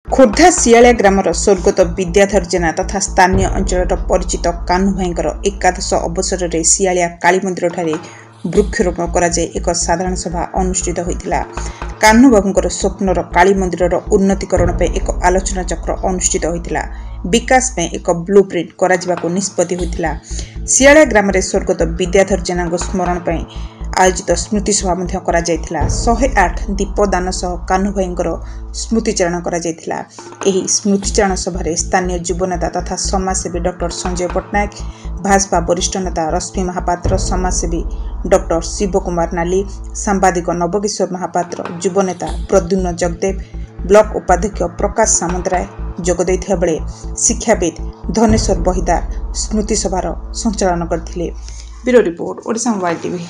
Khordha शियालिया grammar स्वर्गत Vidyadhar जेना तथा स्थानीय अंचल परिचित कान्हू भाईंकर एकादश अवसर में शियालिया काली मंदिर ठारे वृक्षरोपण कराई एक साधारण सभा अनुष्ठित होता। कान्हू बाबूंकर स्वप्नर काली मंदिर उन्नतीकरण पे एक आलोचना चक्र अनुष्ठित होता। विकास में एक ब्लू प्रिंट करा निष्पत्ति होता। शियालिया ग्राम स्वर्गत विद्याधर जेना स्मरण पर आयोजित स्मृति सभा 108 दीपदान सह कान्हू भाईंकर स्मृतिचारण करा एही स्मृतिचारण सभारे स्थानीय युवनेता तथा समाजसेवी डॉक्टर संजय पट्टनायक, भाजपा वरिष्ठ नेता रश्मि महापात्र, समाजसेवी डॉक्टर शिव कुमार नाली, सांबादिक नवकिशोर महापात्र, युवनेता प्रद्युम्न जगदेव, ब्लॉक उपाध्यक्ष प्रकाश सामंतराय जोग दैथिबा बेले शिक्षाविद धनेश्वर बहिदार स्मृति सभार संचालन करथिले। Bureau report Odisha mobile TV.